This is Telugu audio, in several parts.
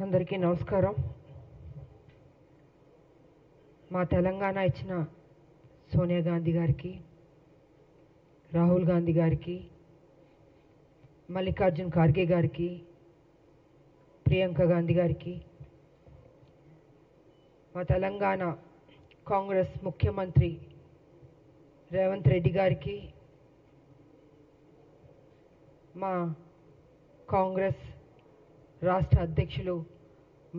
అందరికీ నమస్కారం. మా తెలంగాణ ఇచ్చిన సోనియా గాంధీ గారికి, రాహుల్ గాంధీ గారికి, మల్లికార్జున్ ఖార్గే గారికి, ప్రియాంక గాంధీ గారికి, మా తెలంగాణ కాంగ్రెస్ ముఖ్యమంత్రి రేవంత్ రెడ్డి గారికి, మా కాంగ్రెస్ రాష్ట్ర అధ్యక్షులు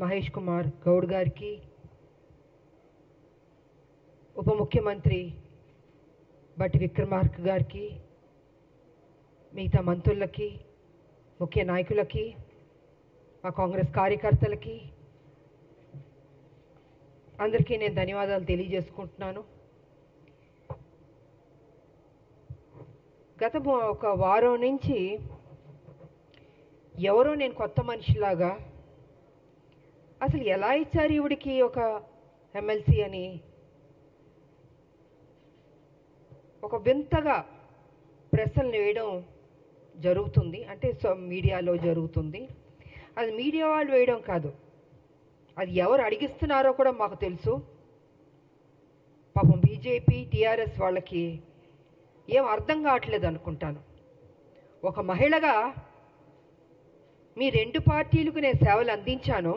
మహేష్ కుమార్ గౌడ్ గారికి, ఉప ముఖ్యమంత్రి బట్టి విక్రమార్క గారికి, మిగతా మంత్రులకి, ముఖ్య నాయకులకి, మా కాంగ్రెస్ కార్యకర్తలకి అందరికీ నేను ధన్యవాదాలు తెలియజేసుకుంటున్నాను. గత ఒక వారం నుంచి ఎవరో నేను కొత్త మనిషిలాగా అసలు ఎలా ఇచ్చారు ఈవిడికి ఒక ఎమ్మెల్సీ అని ఒక వింతగా ప్రశ్నలు వేయడం జరుగుతుంది. అంటే మీడియాలో జరుగుతుంది. అది మీడియా వాళ్ళు వేయడం కాదు, అది ఎవరు అడిగిస్తున్నారో కూడా మాకు తెలుసు. పాపం బీజేపీ టీఆర్ఎస్ వాళ్ళకి ఏం అర్థం కావట్లేదు అనుకుంటాను. ఒక మహిళగా మీ రెండు పార్టీలకు నేను సేవలు అందించాను.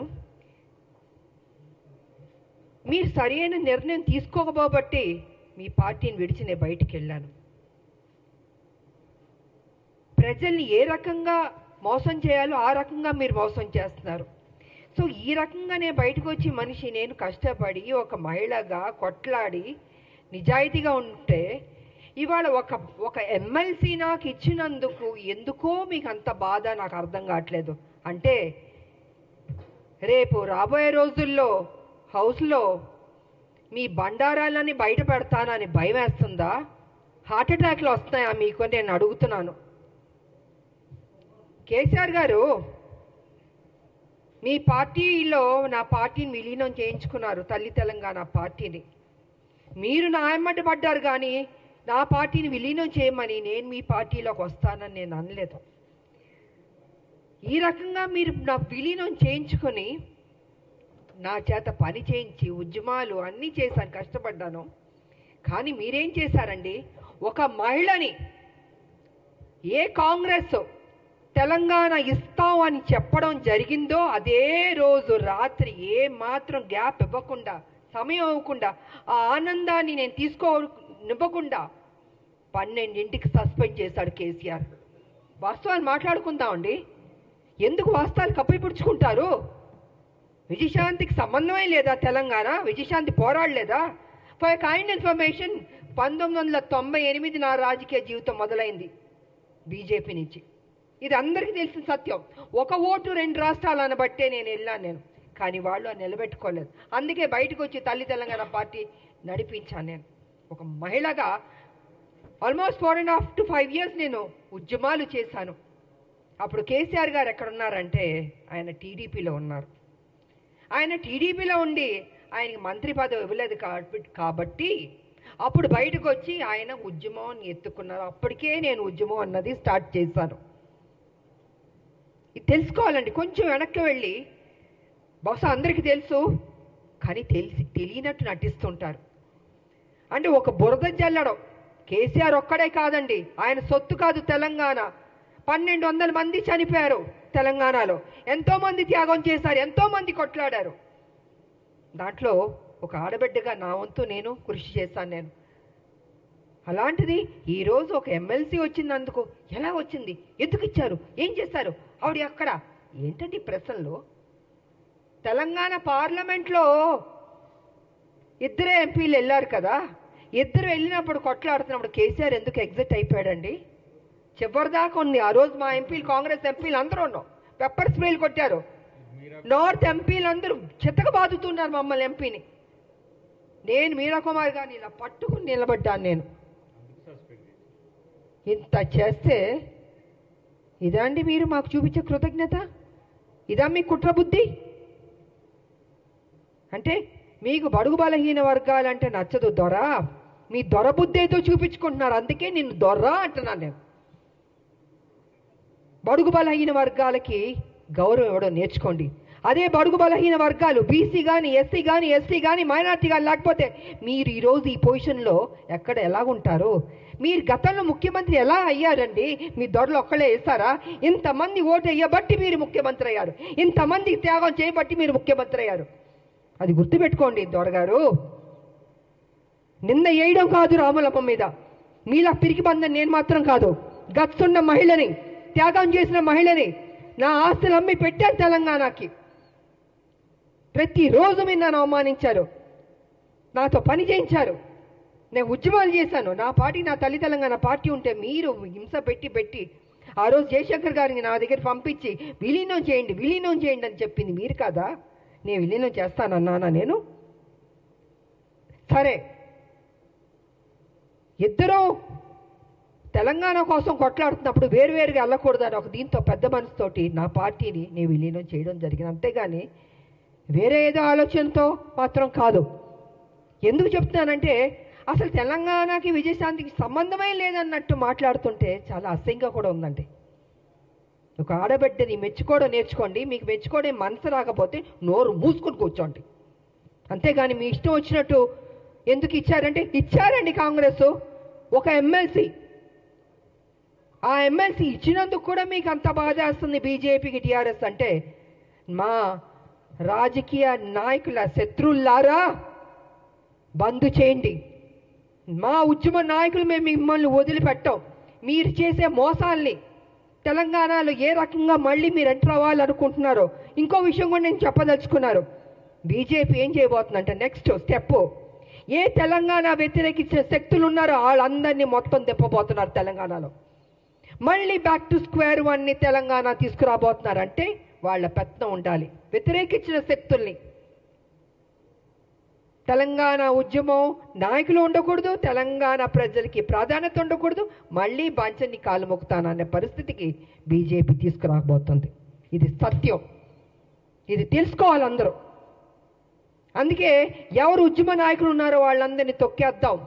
మీరు సరైన నిర్ణయం తీసుకోకపోబట్టి మీ పార్టీని విడిచి నేను బయటికి వెళ్ళాను. ప్రజల్ని ఏ రకంగా మోసం చేయాలో ఆ రకంగా మీరు మోసం చేస్తున్నారు. సో ఈ రకంగా నేను బయటకు వచ్చి మనిషి నేను కష్టపడి ఒక మహిళగా కొట్లాడి నిజాయితీగా ఉంటే ఇవాళ ఒక ఎమ్మెల్సీ నాకు ఇచ్చినందుకు ఎందుకో మీకు అంత బాధ నాకు అర్థం కావట్లేదు. అంటే రేపు రాబోయే రోజుల్లో హౌస్లో మీ బండారాలని బయట పెడతానని భయం వేస్తుందా? హార్ట్ అటాక్లు వస్తాయా మీకు నేను అడుగుతున్నాను. కేసీఆర్ గారు మీ పార్టీలో నా పార్టీని విలీనం చేయించుకున్నారు, తల్లి తెలంగాణ పార్టీని. మీరు నా ఎమ్మటి పడ్డారు కానీ నా పార్టీని విలీనం చేయమని నేను మీ పార్టీలోకి వస్తానని నేను అనలేదు. ఈ రకంగా మీరు నా విలీనం చేయించుకొని నా చేత పని చేయించి ఉద్యమాలు అన్నీ చేశాను, కష్టపడ్డాను. కానీ మీరేం చేశారండి? ఒక మహిళని ఏ కాంగ్రెస్ తెలంగాణ ఇస్తాం అని చెప్పడం జరిగిందో అదే రోజు రాత్రి ఏ మాత్రం గ్యాప్ ఇవ్వకుండా, సమయం ఇవ్వకుండా, ఆ ఆనందాన్ని నేను తీసుకోనివ్వకుండా 12ంటికి సస్పెండ్ చేశాడు కేసీఆర్. వాస్తవాలు మాట్లాడుకుందామండి. ఎందుకు వాస్తవాలు కప్పిపుడుచుకుంటారు? విజయశాంతికి సంబంధమే లేదా? తెలంగాణ విజయశాంతి పోరాడలేదా? ఫర్ కైండ్ ఇన్ఫర్మేషన్ 1998 నా రాజకీయ జీవితం మొదలైంది బీజేపీ నుంచి. ఇది అందరికీ తెలిసిన సత్యం. ఒక ఓటు 2 రాష్ట్రాలు అనబట్టే నేను వెళ్ళాను. కానీ వాళ్ళు అది నిలబెట్టుకోలేదు. అందుకే బయటకు వచ్చి తల్లి తెలంగాణ పార్టీ నడిపించాను. నేను ఒక మహిళగా ఆల్మోస్ట్ 4.5 to 5 years నేను ఉద్యమాలు చేశాను. అప్పుడు కేసీఆర్ గారు ఎక్కడున్నారంటే ఆయన టీడీపీలో ఉన్నారు. ఆయన టీడీపీలో ఉండి ఆయనకి మంత్రి పదవి ఇవ్వలేదు కాబట్టి అప్పుడు బయటకు వచ్చి ఆయన ఉద్యమం ఎత్తుకున్నారు. అప్పటికే నేను ఉద్యమం అన్నది స్టార్ట్ చేశాను. ఇది తెలుసుకోవాలండి. కొంచెం వెనక్కి వెళ్ళి, బహుశా అందరికీ తెలుసు కానీ తెలియనట్టు నటిస్తుంటారు. అంటే ఒక బురద జల్లడం కేసీఆర్ ఒక్కడే కాదండి, ఆయన సొత్తు కాదు తెలంగాణ. 1200 మంది చనిపోయారు తెలంగాణలో. ఎంతోమంది త్యాగం చేశారు, ఎంతోమంది కొట్లాడారు. దాంట్లో ఒక ఆడబిడ్డగా నా వంతు నేను కృషి చేశాను. నేను అలాంటిది ఈరోజు ఒక ఎమ్మెల్సీ వచ్చినందుకు ఎలా వచ్చింది, ఎందుకు ఇచ్చారు, ఏం చేశారు, ఆవిడ అక్కడ ఏంటంటే ప్రశ్నలో. తెలంగాణ పార్లమెంట్లో 2 ఎంపీలు వెళ్ళారు కదా, 2 వెళ్ళినప్పుడు కొట్లాడుతున్నప్పుడు కేసీఆర్ ఎందుకు ఎగ్జిట్ అయిపోయాడండి? చివరిదాకా ఉంది. ఆ రోజు మా ఎంపీలు, కాంగ్రెస్ ఎంపీలు అందరూ ఉన్నాం, పెప్పర్ స్ప్రేలు కొట్టారు. నార్త్ ఎంపీలు అందరూ చెత్తగా బాదుతున్నారు మమ్మల్ని ఎంపీని. నేను మీరా కుమార్ గారిని ఇలా పట్టుకుని నిలబడ్డాను. నేను ఇంత చేస్తే ఇదా అండి మీరు మాకు చూపించే కృతజ్ఞత? ఇదా మీ కుట్ర బుద్ధి? అంటే మీకు బడుగు బలహీన వర్గాలంటే నచ్చదు దొర, మీ దొర బుద్ధేతో చూపించుకుంటున్నారు. అందుకే నిన్ను దొర అంటున్నాను నేను. బడుగు బలహీన వర్గాలకి గౌరవం ఇవ్వడం నేర్చుకోండి. అదే బడుగు బలహీన వర్గాలు బీసీ కానీ ఎస్సీ కానీ ఎస్టీ కానీ మైనార్టీ కానీ లేకపోతే మీరు ఈరోజు ఈ పొజిషన్లో ఎక్కడ ఎలాగుంటారు? మీరు గతంలో ముఖ్యమంత్రి ఎలా అయ్యారండి? మీ దొరలు ఒక్కళ్ళే వేస్తారా? ఇంతమంది ఓటు వేయబట్టి మీరు ముఖ్యమంత్రి అయ్యారు, ఇంతమంది త్యాగం చేయబట్టి మీరు ముఖ్యమంత్రి అయ్యారు. అది గుర్తుపెట్టుకోండి దొరగారు. నిన్న వేయడం కాదు రాములమ్మ మీద, మీలా పిరికి బందని నేను మాత్రం కాదు. గచ్చున్న మహిళని, త్యాగం చేసిన మహిళని, నా ఆస్తులు అమ్మి పెట్టాను తెలంగాణకి. ప్రతిరోజు మీరు నన్ను అవమానించారు, నాతో పని చేయించారు, నేను ఉద్యమాలు చేశాను. నా పార్టీ, నా తల్లి తెలంగాణ పార్టీ ఉంటే మీరు హింస పెట్టి ఆ రోజు జయశంకర్ గారిని నా దగ్గర పంపించి విలీనం చేయండి అని చెప్పింది మీరు కాదా? నేను విలీనం చేస్తానన్నానా? నేను సరే, ఇద్దరూ తెలంగాణ కోసం కొట్లాడుతున్నప్పుడు వేరువేరుగా వెళ్ళకూడదని ఒక దీంతో పెద్ద మనసుతోటి నా పార్టీని నేను విలీనం చేయడం జరిగింది. అంతేగాని వేరే ఏదో ఆలోచనతో మాత్రం కాదు. ఎందుకు చెప్తున్నానంటే అసలు తెలంగాణకి విజయశాంతికి సంబంధమే లేదన్నట్టు మాట్లాడుతుంటే చాలా అసహ్యంగా కూడా ఉందండి. ఒక ఆడబిడ్డని మెచ్చుకోవడం నేర్చుకోండి. మీకు మెచ్చుకోవడం మనసు రాకపోతే నోరు మూసుకొని కూర్చోండి. అంతేగాని మీ ఇష్టం వచ్చినట్టు ఎందుకు ఇచ్చారంటే ఇచ్చారండి కాంగ్రెస్ ఒక ఎమ్మెల్సీ. ఆ ఎమ్మెల్సీ ఇచ్చినందుకు కూడా మీకు అంత బాధ వేస్తుంది బీజేపీకి, టీఆర్ఎస్ అంటే. మా రాజకీయ నాయకుల శత్రువులారా బంద్ చేయండి. మా ఉద్యమ నాయకులు మేము మిమ్మల్ని వదిలిపెట్టాం. మీరు చేసే మోసాల్ని తెలంగాణలో ఏ రకంగా మళ్ళీ మీరు ఎంటర్ అవ్వాలనుకుంటున్నారో ఇంకో విషయం కూడా నేను చెప్పదలుచుకున్నారు. బీజేపీ ఏం చేయబోతుందంటే నెక్స్ట్ స్టెప్, ఏ తెలంగాణ వ్యతిరేకించిన శక్తులు ఉన్నారో వాళ్ళందరినీ మొత్తం తిప్పబోతున్నారు తెలంగాణలో. మళ్ళీ బ్యాక్ టు స్క్వేర్ వన్ని తెలంగాణ తీసుకురాబోతున్నారంటే వాళ్ళ పెత్తనం ఉండాలి. వ్యతిరేకించిన శక్తుల్ని, తెలంగాణ ఉద్యమం నాయకులు ఉండకూడదు, తెలంగాణ ప్రజలకి ప్రాధాన్యత ఉండకూడదు, మళ్ళీ బాంచన్ని కాలు మొక్కుతాననే పరిస్థితికి బీజేపీ తీసుకురాబోతుంది. ఇది సత్యం, ఇది తెలుసుకోవాలి అందరూ. అందుకే ఎవరు ఉద్యమ నాయకులు ఉన్నారో వాళ్ళందరినీ తొక్కేద్దాం,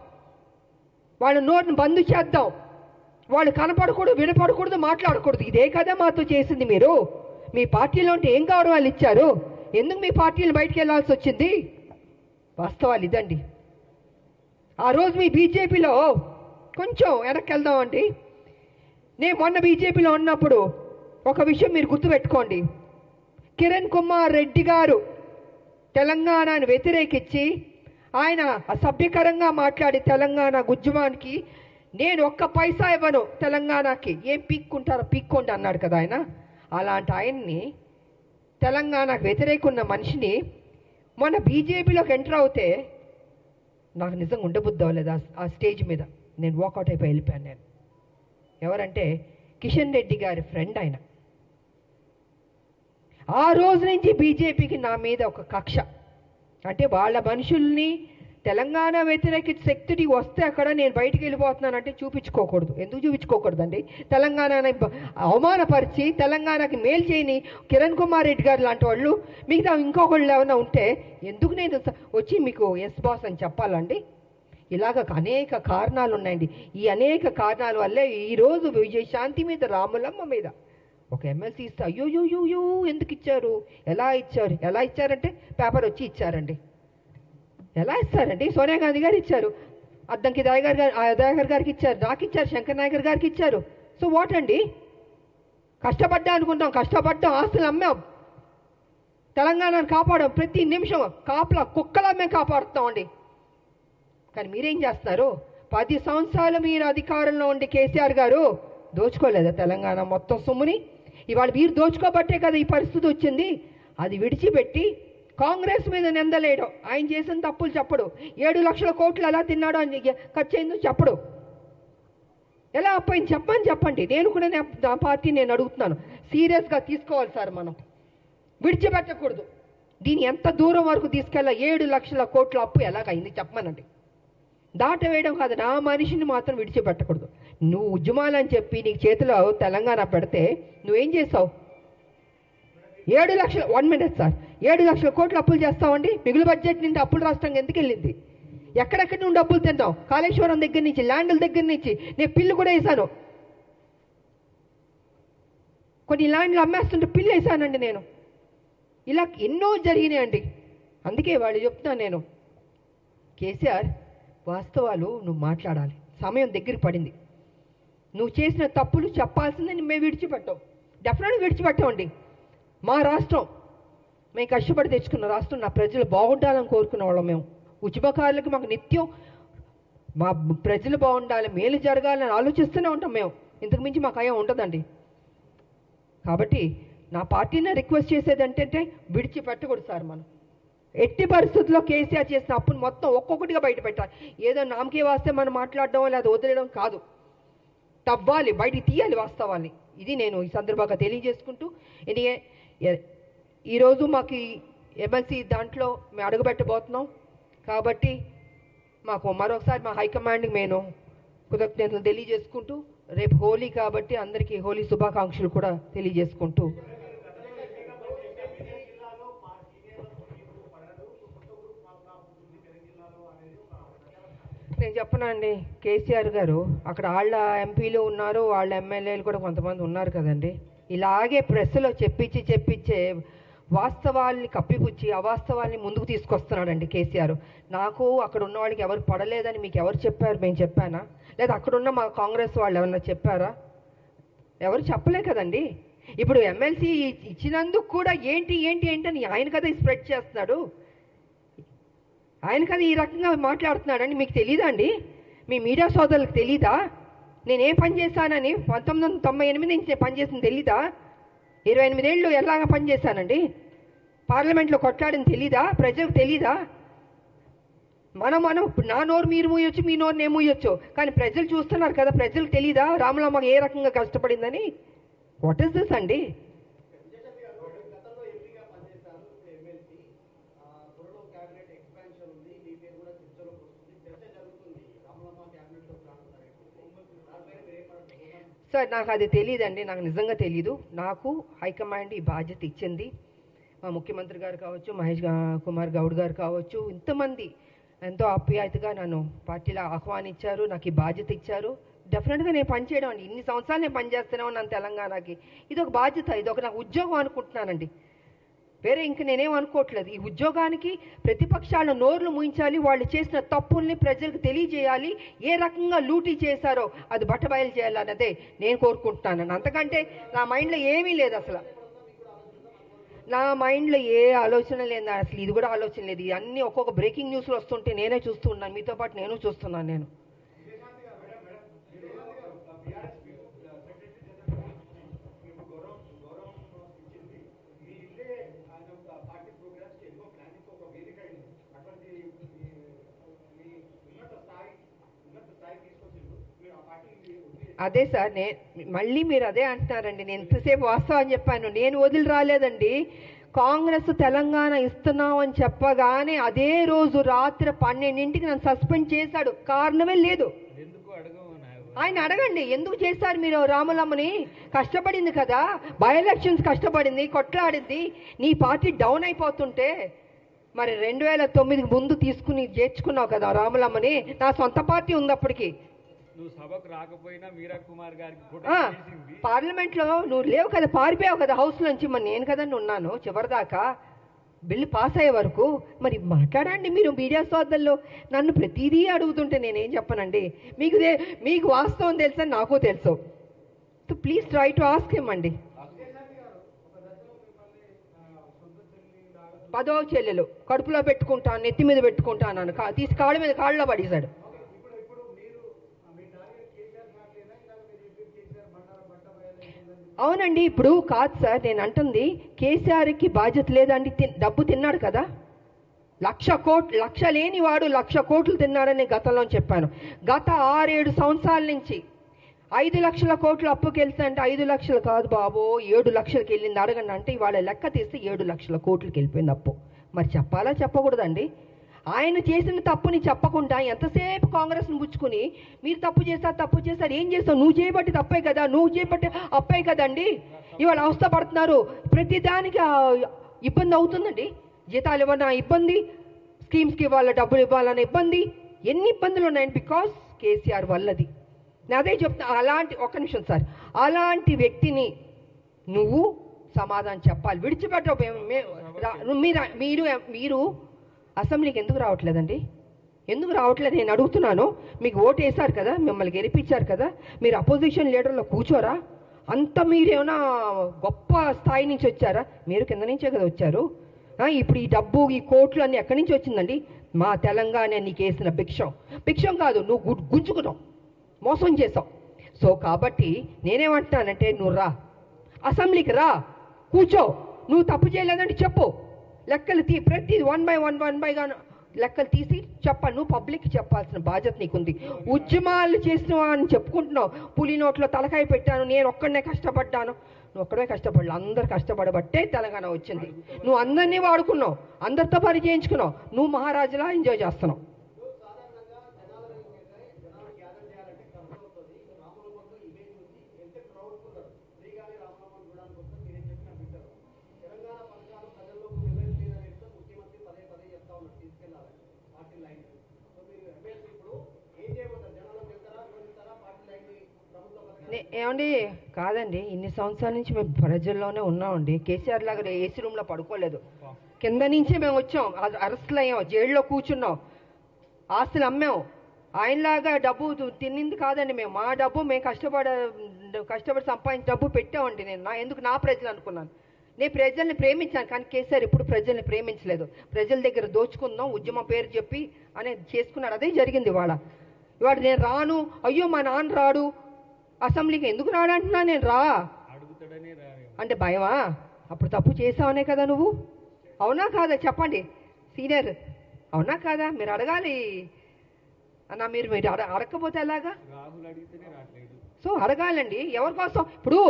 వాళ్ళ నోటిని బంద్ చేద్దాం. వాళ్ళు కనపడకూడదు, వినపడకూడదు, మాట్లాడకూడదు. ఇదే కదా మాతో చేసింది మీరు. మీ పార్టీలో ఉంటే ఏం గౌరవాలు ఇచ్చారు? ఎందుకు మీ పార్టీలు బయటికి వెళ్ళాల్సి వచ్చింది? వాస్తవాలు ఇదండి. ఆ రోజు మీ బీజేపీలో కొంచెం వెనక్కి వెళ్దామండి. నేను మొన్న బీజేపీలో ఉన్నప్పుడు ఒక విషయం మీరు గుర్తుపెట్టుకోండి. కిరణ్ కుమార్ రెడ్డి గారు తెలంగాణను వ్యతిరేకించి ఆయన అసభ్యకరంగా మాట్లాడి తెలంగాణ ఉద్యమానికి నేను ఒక్క పైసా ఇవ్వను తెలంగాణకి, ఏం పీక్కుంటారో పీక్కోండి అన్నాడు కదా ఆయన. అలాంటి ఆయన్ని, తెలంగాణకు వ్యతిరేక ఉన్న మనిషిని మొన్న బీజేపీలోకి ఎంటర్ అవుతే నాకు నిజంగా ఉండబుద్ధి అవ్వలేదు. ఆ స్టేజ్ మీద నేను వాకౌట్ అయిపోయి వెళ్ళిపోయాను. నేను ఎవరంటే కిషన్ రెడ్డి గారి ఫ్రెండ్ ఆయన. ఆ రోజు నుంచి బీజేపీకి నా మీద ఒక కక్ష. అంటే వాళ్ళ మనుషుల్ని తెలంగాణ వ్యతిరేక శక్తికి వస్తే అక్కడ నేను బయటికి వెళ్ళిపోతున్నానంటే చూపించుకోకూడదు. ఎందుకు చూపించుకోకూడదండి? తెలంగాణని అవమానపరిచి తెలంగాణకి మేలు చేయని కిరణ్ కుమార్ రెడ్డి గారు లాంటి వాళ్ళు మిగతా ఇంకొకళ్ళు ఏమైనా ఉంటే ఎందుకు నేను వచ్చి మీకు ఎస్ బాస్ అని చెప్పాలండి? ఇలాగ అనేక కారణాలు ఉన్నాయండి. ఈ అనేక కారణాల వల్లే ఈరోజు విజయశాంతి మీద, రాములమ్మ మీద ఒక ఎమ్మెల్సీ ఇస్తే అయ్యో ఎందుకు ఇచ్చారు, ఎలా ఇచ్చారంటే పేపర్ వచ్చి ఇచ్చారండి. ఎలా ఇస్తారండి? సోనియా గాంధీ గారు ఇచ్చారు, అద్దంకి దయాకర్ గారికి ఇచ్చారు, నాకు ఇచ్చారు, శంకర్ నాయకర్ గారికి ఇచ్చారు. సో వాట్ అండి? కష్టపడ్డా అనుకుంటాం, కష్టపడ్డాం, ఆస్తులు అమ్మాం, తెలంగాణను కాపాడాం. ప్రతి నిమిషం కాపలా కుక్కలా మేము కాపాడుతామండి. కానీ మీరేం చేస్తున్నారు? 10 సంవత్సరాలు మీరు అధికారంలో ఉండి కేసీఆర్ గారు దోచుకోలేదా తెలంగాణ మొత్తం సొమ్ముని? ఇవాళ మీరు దోచుకోబట్టే కదా ఈ పరిస్థితి వచ్చింది. అది విడిచిపెట్టి కాంగ్రెస్ మీద నిందలేయడం, ఆయన చేసిన తప్పులు చెప్పడు, 7 లక్షల కోట్లు ఎలా తిన్నాడో అని ఖర్చు అయిందో చెప్పడు, ఎలా అప్పయింది చెప్పండి. నేను కూడా నా పార్టీ నేను అడుగుతున్నాను, సీరియస్గా తీసుకోవాలి సార్. మనం విడిచిపెట్టకూడదు. దీన్ని ఎంత దూరం వరకు తీసుకెళ్ళా? 7 లక్షల కోట్ల అప్పు ఎలాగైంది చెప్పమనండి. దాటవేయడం కాదు, నా మనిషిని మాత్రం విడిచిపెట్టకూడదు. నువ్వు ఉద్యమాలని చెప్పి నీకు చేతిలో తెలంగాణ పెడితే నువ్వేం చేస్తావు? 7 లక్షల 1 మినిట్ సార్, 7 లక్షల కోట్లు అప్పులు చేస్తామండి. మిగులు బడ్జెట్ నుండి అప్పులు రాష్ట్రంగా ఎందుకు వెళ్ళింది? ఎక్కడెక్కడి నుండి డబ్బులు తింటాం? కాళేశ్వరం దగ్గర నుంచి, ల్యాండ్ల దగ్గర నుంచి. నేను పిల్లు కూడా వేసాను, కొన్ని ల్యాండ్లు అమ్మేస్తుంటే పిల్లు వేసానండి నేను. ఇలా ఎన్నో జరిగినాయండి. అందుకే వాళ్ళు చెప్తున్నాను నేను, కేసీఆర్ వాస్తవాలు నువ్వు మాట్లాడాలి. సమయం దగ్గర పడింది. నువ్వు చేసిన తప్పులు చెప్పాల్సిందని మేము విడిచిపెట్టాం, డెఫినెట్గా విడిచిపెట్టామండి. మా రాష్ట్రం మేము కష్టపడి తెచ్చుకున్న రాష్ట్రం, నా ప్రజలు బాగుండాలని కోరుకున్న వాళ్ళం మేము. ఉద్యమకారులకు మాకు నిత్యం మా ప్రజలు బాగుండాలి, మేలు జరగాలని ఆలోచిస్తూనే ఉంటాం మేము. ఇంతకు మించి మాకు అయ్యా ఉంటుందండి. కాబట్టి నా పార్టీని రిక్వెస్ట్ చేసేది ఏంటంటే విడిచిపెట్టకూడదు సార్. మనం ఎట్టి పరిస్థితుల్లో కేసీఆర్ చేసిన అప్పును మొత్తం ఒక్కొక్కటిగా బయట పెట్టాలి. ఏదో నామకే వాస్తే మనం మాట్లాడడం లేదా వదిలేయడం కాదు, తవ్వాలి, బయటికి తీయాలి వాస్తవాన్ని. ఇది నేను ఈ సందర్భంగా తెలియజేసుకుంటూ, ఈరోజు మాకు ఎమ్మెల్సీ దాంట్లో మేము అడుగుపెట్టబోతున్నాం. కాబట్టి మాకు మరొకసారి మా హైకమాండ్కి నేను కృతజ్ఞతలు తెలియజేసుకుంటూ, రేపు హోలీ కాబట్టి అందరికీ హోలీ శుభాకాంక్షలు కూడా తెలియజేసుకుంటూ, నేను చెప్పనండి, కేసీఆర్ గారు అక్కడ వాళ్ళ ఎంపీలు ఉన్నారు, వాళ్ళ ఎమ్మెల్యేలు కూడా కొంతమంది ఉన్నారు కదండి. ఇలాగే ప్రెస్లో చెప్పించే వాస్తవాల్ని కప్పిపుచ్చి అవాస్తవాల్ని ముందుకు తీసుకొస్తున్నాడండి కేసీఆర్. నాకు అక్కడ ఉన్న వాళ్ళకి ఎవరు పడలేదని మీకు ఎవరు చెప్పారు? మేము చెప్పానా? లేదా అక్కడున్న మా కాంగ్రెస్ వాళ్ళు ఎవరన్నా చెప్పారా? ఎవరు చెప్పలే కదండి. ఇప్పుడు ఎమ్మెల్సీ ఇచ్చినందుకు కూడా ఏంటి అని ఆయన కదా స్ప్రెడ్ చేస్తున్నాడు, ఆయన కదా ఈ రకంగా మాట్లాడుతున్నాడని మీకు తెలీదా అండి? మీ మీడియా సోదరులకు తెలీదా? నేనే పని చేశానని 1998 నుంచి నేను పనిచేసింది తెలీదా? 28 ఏళ్ళు ఎలాగా పనిచేశానండి, పార్లమెంట్లో కొట్లాడని తెలీదా? ప్రజలకు తెలీదా? మనం నా నోరు మీరు మూయొచ్చు, మీ నోరు నేను మూయొచ్చు, కానీ ప్రజలు చూస్తున్నారు కదా. ప్రజలకు తెలీదా రాములమ్మ ఏ రకంగా కష్టపడిందని? వాట్ ఇస్ దిస్ అండి? సార్ నాకు అది తెలియదండి, నాకు నిజంగా తెలీదు. నాకు హైకమాండ్ ఈ బాధ్యత ఇచ్చింది. మా ముఖ్యమంత్రి గారు కావచ్చు, మహేష్ కుమార్ గౌడ్ గారు కావచ్చు, ఇంతమంది ఎంతో ఆప్యాయతగా నన్ను పార్టీలో ఆహ్వానించారు, నాకు ఈ బాధ్యత ఇచ్చారు. డెఫినెట్గా నేను పనిచేయడం అండి, ఇన్ని సంవత్సరాలు నేను పనిచేస్తూనే ఉన్నాను తెలంగాణకి. ఇది ఒక బాధ్యత, ఇది ఒక నాకు ఉద్యోగం అనుకుంటున్నానండి, వేరే ఇంక నేనేం అనుకోవట్లేదు. ఈ ఉద్యోగానికి ప్రతిపక్షాల నోర్లు ముయించాలి, వాళ్ళు చేసిన తప్పుల్ని ప్రజలకు తెలియజేయాలి, ఏ రకంగా లూటీ చేశారో అది బట్టబయలు చేయాలన్నదే నేను కోరుకుంటున్నాను. అంతకంటే నా మైండ్లో ఏమీ లేదు, అసలు నా మైండ్లో ఏ ఆలోచన లేదు, అసలు ఇది కూడా ఆలోచన లేదు. అన్నీ ఒక్కొక్క బ్రేకింగ్ న్యూస్లో వస్తుంటే నేనే చూస్తూ ఉన్నాను, మీతో పాటు నేను చూస్తున్నాను. నేను అదే సార్, మళ్ళీ మీరు అదే అంటున్నారండి. నేను ఎంతసేపు వాస్తవం చెప్పాను, నేను వదిలి రాలేదండి. కాంగ్రెస్ తెలంగాణ ఇస్తున్నాం అని చెప్పగానే అదే రోజు రాత్రి 12ంటికి నన్ను సస్పెండ్ చేశాడు, కారణమే లేదు. ఆయన అడగండి ఎందుకు చేశారు మీరు? రాములమ్మని కష్టపడింది కదా, బై ఎలక్షన్స్ కష్టపడింది, కొట్లాడింది. నీ పార్టీ డౌన్ అయిపోతుంటే మరి 2009 ముందు తీసుకుని చేర్చుకున్నావు కదా రాములమ్మని. నా సొంత పార్టీ ఉంది అప్పటికి. నువ్వు సభకు రాకపోయినా మీరా కుమార్ గారికి పార్లమెంట్లో నువ్వు లేవు కదా, పారిపోయావు కదా హౌస్ నుంచి. మరి నేను కదండి ఉన్నాను చివరిదాకా బిల్లు పాస్ అయ్యే వరకు. మరి మాట్లాడండి మీరు మీడియా సోదరులు. నన్ను ప్రతిదీ అడుగుతుంటే నేనేం చెప్పనండి? మీకు వాస్తవం తెలుసని నాకు తెలుసు. So please try to ask him అండి. 10వ చెల్లెలు కడుపులో పెట్టుకుంటాను, నెత్తి మీద పెట్టుకుంటాను, తీసి కాళ్ళ మీద కాళ్ళలో పడేశాడు. అవునండి, ఇప్పుడు కాదు సార్ నేను అంటుంది, కేసీఆర్కి బాధ్యత లేదండి. డబ్బు తిన్నాడు కదా, 1,00,000 కోట్లు, లక్ష లేని వాడు 1,00,000 కోట్లు తిన్నాడని గతంలో చెప్పాను. గత 6-7 సంవత్సరాల నుంచి 5 లక్షల కోట్లు అప్పుకి వెళ్తుంటే 5 లక్షలు కాదు బాబో 7 లక్షలకి వెళ్ళింది. అడగండి అంటే ఇవాళ లెక్క తీస్తే 7 లక్షల కోట్లకి వెళ్ళిపోయింది అప్పు. మరి చెప్పాలా చెప్పకూడదండి? ఆయన చేసిన తప్పుని చెప్పకుండా ఎంతసేపు కాంగ్రెస్ని పుచ్చుకుని మీరు తప్పు చేస్తారు ఏం చేస్తావు? నువ్వు చేయబట్టి తప్పే కదా, నువ్వు చేయబట్టి అప్పే కదండి. ఇవాళ అవస్థ పడుతున్నారు, ప్రతిదానికి ఇబ్బంది అవుతుందండి. జీతాలు ఇవ్వనా ఇబ్బంది, స్కీమ్స్కి ఇవ్వాల డబ్బులు ఇవ్వాలన్న ఇబ్బంది, ఎన్ని ఇబ్బందులు ఉన్నాయండి బికాస్ కేసీఆర్ వల్లది. నేను అదే చెప్తా. ఒక్క నిమిషం సార్, అలాంటి వ్యక్తిని నువ్వు సమాధానం చెప్పాలి. విడిచిపెట్టవు. మీరు అసెంబ్లీకి ఎందుకు రావట్లేదండి? ఎందుకు రావట్లేదు నేను అడుగుతున్నాను. మీకు ఓటు వేశారు కదా, మిమ్మల్ని గెలిపించారు కదా, మీరు అపోజిషన్ లీడర్లో కూర్చోరా? అంత మీరేమైనా గొప్ప స్థాయి నుంచి వచ్చారా? మీరు కింద నుంచే కదా వచ్చారు. ఇప్పుడు ఈ డబ్బు, ఈ కోట్లు అన్నీ ఎక్కడి నుంచి వచ్చిందండి? మా తెలంగాణ నీకు వేసిన భిక్షం కాదు, నువ్వు గుంజుకున్నావు, మోసం చేసావు. సో కాబట్టి నేనేమంటున్నానంటే, నువ్వు రా, అసెంబ్లీకి రా, కూర్చో. నువ్వు తప్పు చేయలేదంటే చెప్పు, లెక్కలు ప్రతి వన్ బైగా లెక్కలు తీసి చెప్పాలి. నువ్వు పబ్లిక్కి చెప్పాల్సిన బాధ్యత నీకుంది. ఉద్యమాలు చేసినవా అని చెప్పుకుంటున్నావు. పులి నోట్లో తలకాయ పెట్టాను, నేను ఒక్కడనే కష్టపడ్డాను. నువ్వు ఒక్కడే కష్టపడలే, అందరు కష్టపడబట్టే తెలంగాణ వచ్చింది. నువ్వు అందరినీ వాడుకున్నావు, అందరితో పని చేయించుకున్నావు, నువ్వు మహారాజులా ఎంజాయ్ చేస్తున్నావు. ఏమండి, కాదండి, ఇన్ని సంవత్సరాల నుంచి మేము ప్రజల్లోనే ఉన్నామండి. కేసీఆర్ లాగా ఏసీ రూమ్లో పడుకోలేదు. కింద నుంచే మేము వచ్చాం, అరెస్టులు అయ్యాం, జైల్లో కూర్చున్నాం, ఆస్తులు అమ్మాం. ఆయనలాగా డబ్బు తిన్నింది కాదండి మేము. మా డబ్బు మేము కష్టపడి సంపాదించిన డబ్బు పెట్టామండి. ఎందుకు నా ప్రజలు అనుకున్నాను. నేను ప్రజల్ని ప్రేమించాను, కానీ కేసీఆర్ ఇప్పుడు ప్రజల్ని ప్రేమించలేదు. ప్రజల దగ్గర దోచుకుందాం, ఉద్యమం పేరు చెప్పి అనేది చేసుకున్నాడు. అదే జరిగింది. ఇవాళ నేను రాను, అయ్యో మా నాన్న రాడు, అసెంబ్లీకి ఎందుకు రాడంటున్నా, నేను రా అంటే భయమా? అప్పుడు తప్పు చేసావనే కదా నువ్వు. అవునా కాదా చెప్పండి సీనియర్, అవునా కాదా? మీరు అడగాలి అన్న. మీరు అడగకపోతే ఎలాగా? సో అడగాలండి. ఎవరి కోసం? ఇప్పుడు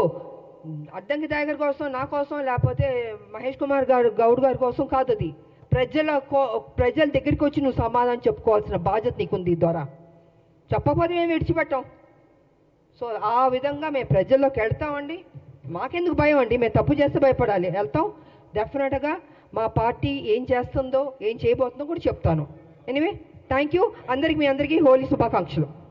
అడ్డంకి టైగర్ కోసం, నా కోసం, లేకపోతే మహేష్ కుమార్ గౌడ్ గారి కోసం కాదు. అది ప్రజల దగ్గరికి వచ్చి నువ్వు సమాధానం చెప్పుకోవాల్సిన బాధ్యత నీకుంది. ద్వారా చెప్పకపోతే మేము విడిచిపెట్టాం. సో ఆ విధంగా మేము ప్రజల్లోకి వెళ్తామండి. మాకెందుకు భయం అండి? మేము తప్పు చేస్తే భయపడాలి? వెళ్తాం డెఫినెట్గా. మా పార్టీ ఏం చేస్తుందో, ఏం చేయబోతుందో కూడా చెప్తాను. ఎనీవే, థ్యాంక్ యూ అందరికి. మీ అందరికీ హోలీ శుభాకాంక్షలు.